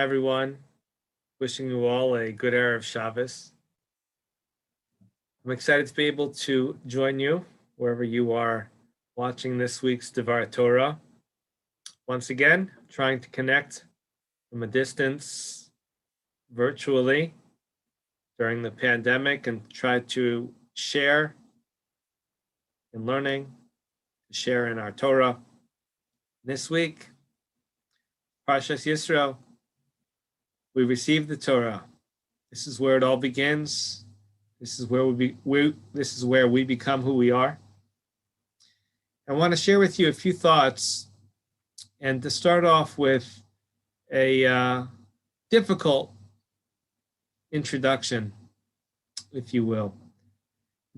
everyone. Wishing you all a good Erev Shabbos. I'm excited to be able to join you wherever you are watching this week's Devar Torah. Once again, trying to connect from a distance virtually during the pandemic and try to share in learning, share in our Torah. This week, Parshas Yitro, we received the Torah. This is where it all begins. This is where we become who we are. I want to share with you a few thoughts, and to start off with a difficult introduction, if you will.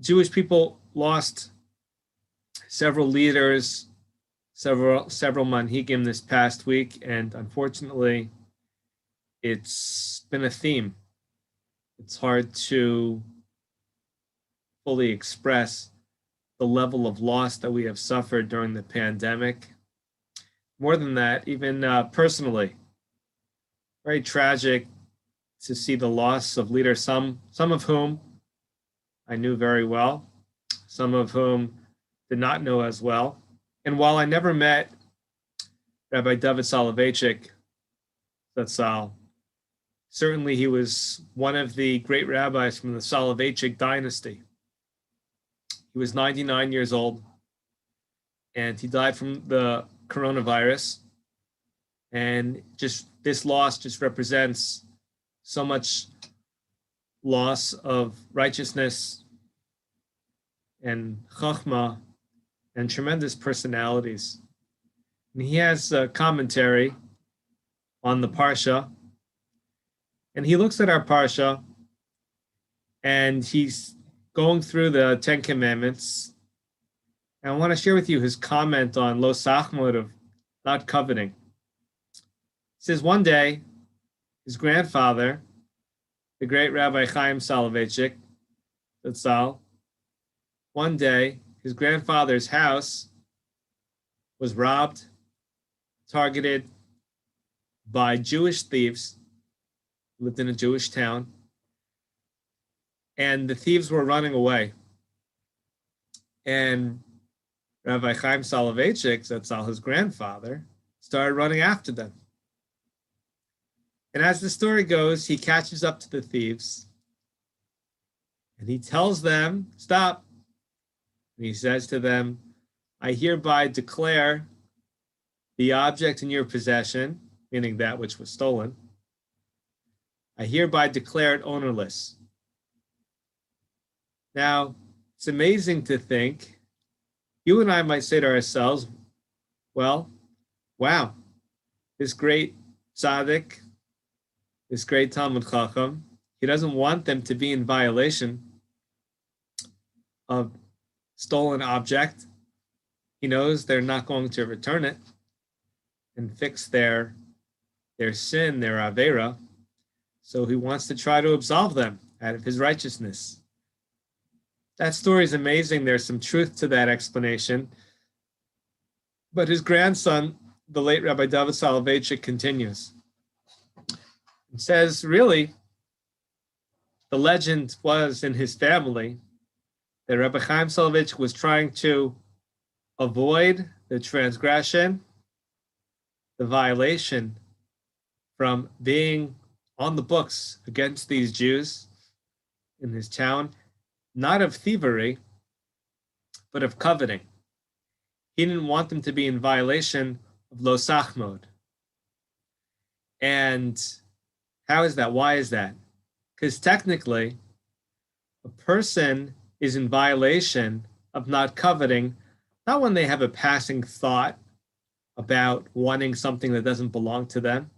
Jewish people lost several leaders, several manhigim this past week, and unfortunately, it's been a theme. It's hard to fully express the level of loss that we have suffered during the pandemic. More than that, even personally, very tragic to see the loss of leaders, some of whom I knew very well, some of whom did not know as well. And while I never met Rabbi David Soloveitchik, Zatzal, certainly he was one of the great rabbis from the Soloveitchik dynasty. He was 99 years old, and he died from the coronavirus. And just this loss just represents so much loss of righteousness and chachma and tremendous personalities. And he has a commentary on the Parsha, and he looks at our Parsha, and he's going through the Ten Commandments. And I want to share with you his comment on lo sachmod, of not coveting. He says one day, his grandfather, the great Rabbi Chaim Soloveitchik, Zatzal, one day his grandfather's house was robbed, targeted by Jewish thieves who lived in a Jewish town, and the thieves were running away. And Rabbi Chaim Soloveitchik, Zatzal, his grandfather, started running after them. And as the story goes, he catches up to the thieves and he tells them, stop. And he says to them, I hereby declare the object in your possession, meaning that which was stolen, I hereby declare it ownerless. Now, it's amazing to think, you and I might say to ourselves, well, wow, this great tzaddik, this great Talmud Chacham, he doesn't want them to be in violation of stolen object. He knows they're not going to return it and fix their sin, their avera. So he wants to try to absolve them out of his righteousness. That story is amazing. There's some truth to that explanation. But his grandson, the late Rabbi David Soloveitchik, continues. It says, really, the legend was in his family that Rabbi Chaim Soloveitchik was trying to avoid the transgression, the violation from being on the books against these Jews in his town, not of thievery, but of coveting. He didn't want them to be in violation of lo sachmod. And how is that? Why is that? Because technically, a person is in violation of not coveting, not when they have a passing thought about wanting something that doesn't belong to them,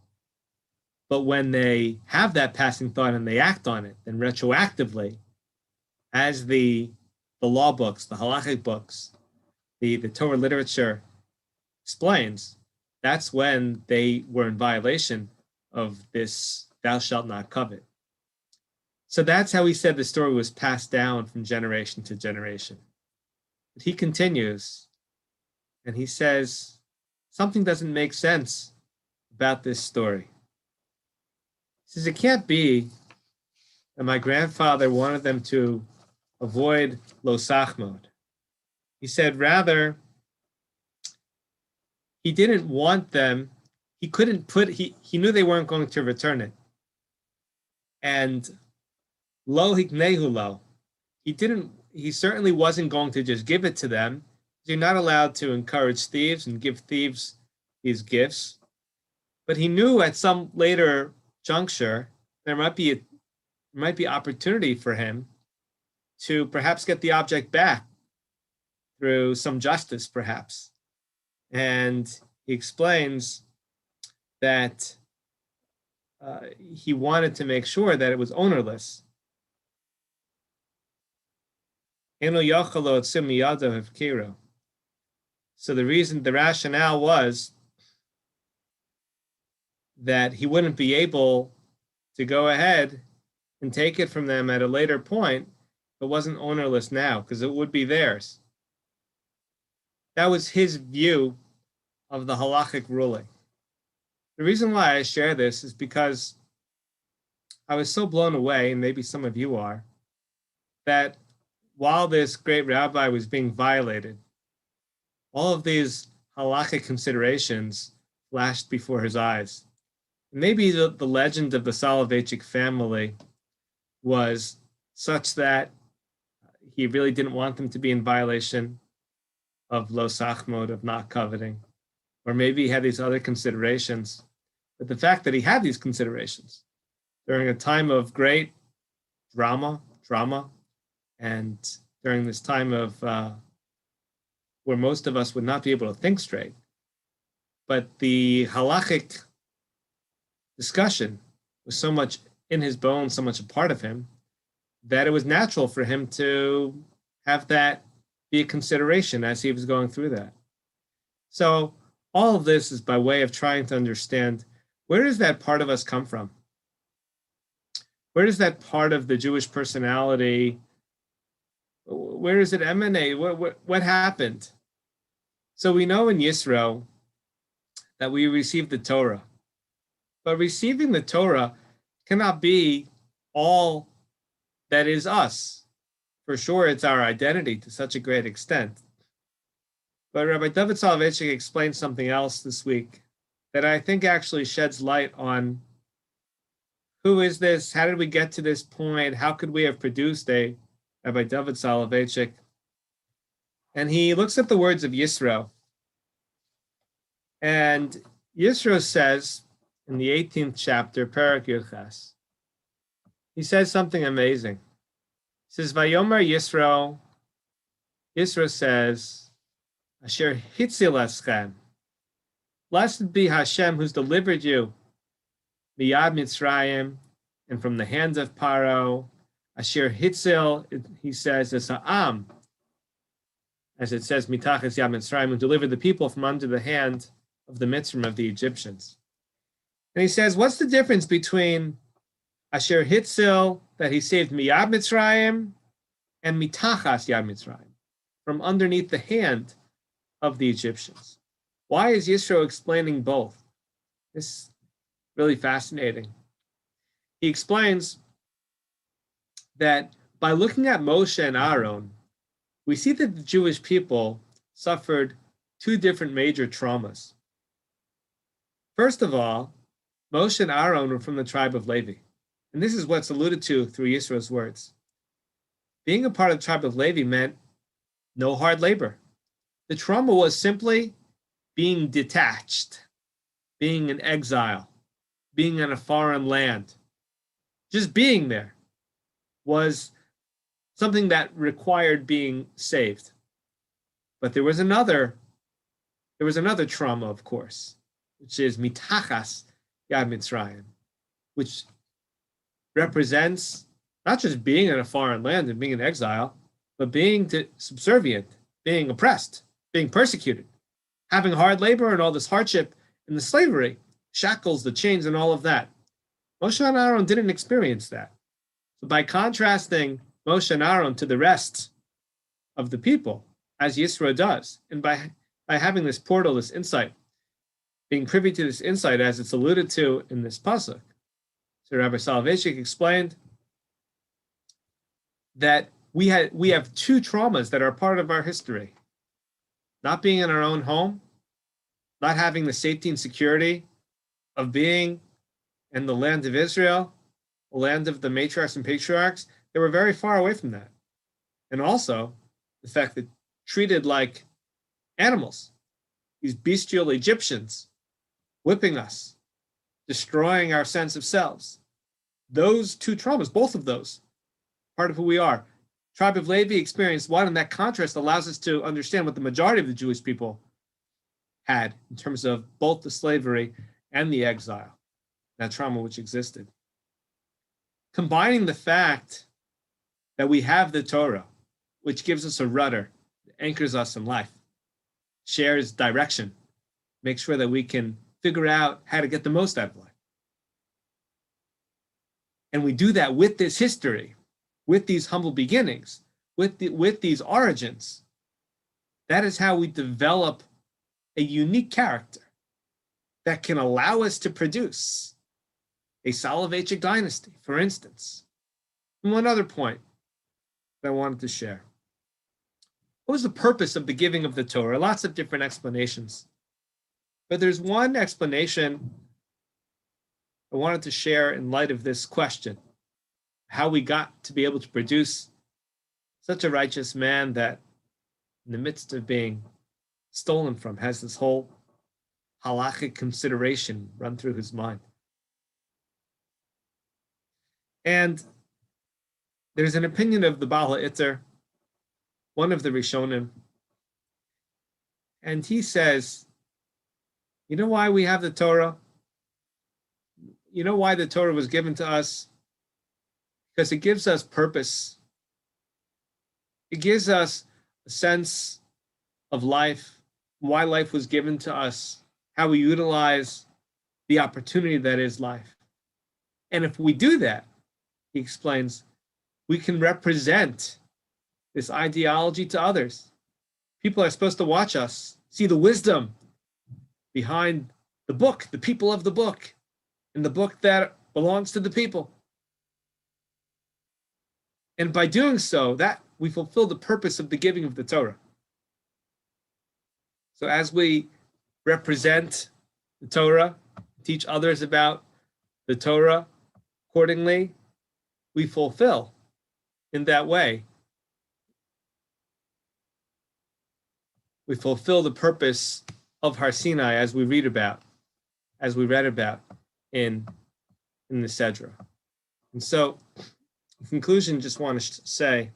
but when they have that passing thought and they act on it, then retroactively, as the law books, the halachic books, the Torah literature explains, that's when they were in violation of this thou shalt not covet. So that's how he said the story was passed down from generation to generation. But he continues, and he says, something doesn't make sense about this story. says, it can't be that my grandfather wanted them to avoid lo sachmod. He said, rather, he didn't want them, he knew they weren't going to return it. And lo hiknehu lo, he certainly wasn't going to just give it to them. You're not allowed to encourage thieves and give thieves these gifts. But he knew at some later juncture, there might be opportunity for him to perhaps get the object back through some justice, perhaps. And he explains that he wanted to make sure that it was ownerless. So the rationale was that he wouldn't be able to go ahead and take it from them at a later point, but wasn't ownerless now, because it would be theirs. That was his view of the halachic ruling. The reason why I share this is because I was so blown away, and maybe some of you are, that while this great rabbi was being violated, all of these halachic considerations flashed before his eyes. Maybe the legend of the Soloveitchik family was such that he really didn't want them to be in violation of lo sachmod, of not coveting, or maybe he had these other considerations. But the fact that he had these considerations during a time of great drama, and during this time of where most of us would not be able to think straight, but the halachic discussion was so much in his bones, so much a part of him, that it was natural for him to have that be a consideration as he was going through that. So all of this is by way of trying to understand, where does that part of us come from? Where does that part of the Jewish personality, where does it emanate? What happened? So we know in Yitro that we received the Torah. But receiving the Torah cannot be all that is us. For sure, it's our identity to such a great extent. But Rabbi David Soloveitchik explained something else this week that I think actually sheds light on who is this? How did we get to this point? How could we have produced a Rabbi David Soloveitchik? And he looks at the words of Yitro. And Yitro says, in the 18th chapter, Parak Yudches, he says something amazing. He says, Vayomer Yitro, Yitro says, Asher hitzil eschem, blessed be Hashem who's delivered you, miyad Mitzrayim, and from the hands of Paro, Asher hitzil, he says, as ha'am, as it says, mitachas yad Mitzrayim, who delivered the people from under the hand of the Mitzrayim, of the Egyptians. And he says, what's the difference between Asher Hitzil, that he saved Miyad Mitzrayim, and Mitachas Yad Mitzrayim, from underneath the hand of the Egyptians? Why is Yitro explaining both? This is really fascinating. He explains that by looking at Moshe and Aaron, we see that the Jewish people suffered two different major traumas. First of all, Moshe and Aaron were from the tribe of Levi. And this is what's alluded to through Yisro's words. Being a part of the tribe of Levi meant no hard labor. The trauma was simply being detached, being in exile, being in a foreign land. Just being there was something that required being saved. But there was another trauma, of course, which is mitachas Yad Mitzrayim, which represents not just being in a foreign land and being in exile, but being subservient, being oppressed, being persecuted, having hard labor and all this hardship and the slavery, shackles, the chains, and all of that. Moshe and Aaron didn't experience that. So by contrasting Moshe and Aaron to the rest of the people, as Yitro does, and by having this portal, this insight, being privy to this insight as it's alluded to in this pasuk. So Rabbi Soloveitchik explained that we have two traumas that are part of our history. Not being in our own home, not having the safety and security of being in the land of Israel, the land of the matriarchs and patriarchs. They were very far away from that. And also the fact that treated like animals, these bestial Egyptians whipping us, destroying our sense of selves. Those two traumas, both of those, part of who we are. Tribe of Levi experienced one, and that contrast allows us to understand what the majority of the Jewish people had in terms of both the slavery and the exile, that trauma which existed. Combining the fact that we have the Torah, which gives us a rudder, anchors us in life, shares direction, makes sure that we can figure out how to get the most out of life. And we do that with this history, with these humble beginnings, with these origins. That is how we develop a unique character that can allow us to produce a Soloveitchik dynasty, for instance. And one other point that I wanted to share. What was the purpose of the giving of the Torah? Lots of different explanations. But there's one explanation I wanted to share in light of this question, how we got to be able to produce such a righteous man that in the midst of being stolen from has this whole halachic consideration run through his mind. And there's an opinion of the Baal HaItzer, one of the Rishonim, and he says, you know why we have the Torah? You know why the Torah was given to us? Because it gives us purpose. It gives us a sense of life, why life was given to us, how we utilize the opportunity that is life. And if we do that, he explains, we can represent this ideology to others. People are supposed to watch us, see the wisdom behind the book, the people of the book, and the book that belongs to the people. And by doing so, that we fulfill the purpose of the giving of the Torah. So as we represent the Torah, teach others about the Torah accordingly, we fulfill in that way. We fulfill the purpose of Har Sinai as we read about in the Sedra. And so, in conclusion, just want to say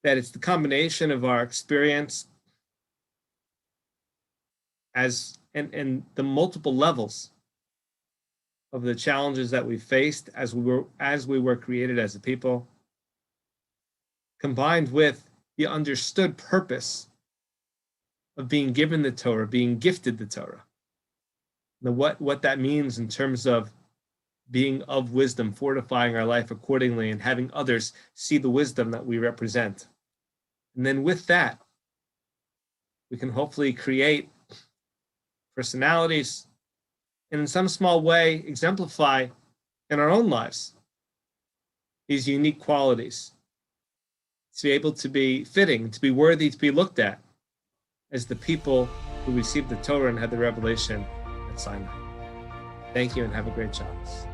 that it's the combination of our experience and the multiple levels of the challenges that we faced as we were created as a people, combined with the understood purpose of being given the Torah, being gifted the Torah. Now, what that means in terms of being of wisdom, fortifying our life accordingly, and having others see the wisdom that we represent. And then with that, we can hopefully create personalities and in some small way exemplify in our own lives these unique qualities, to be able to be fitting, to be worthy to be looked at as the people who received the Torah and had the revelation at Sinai. Thank you and have a great Shabbos.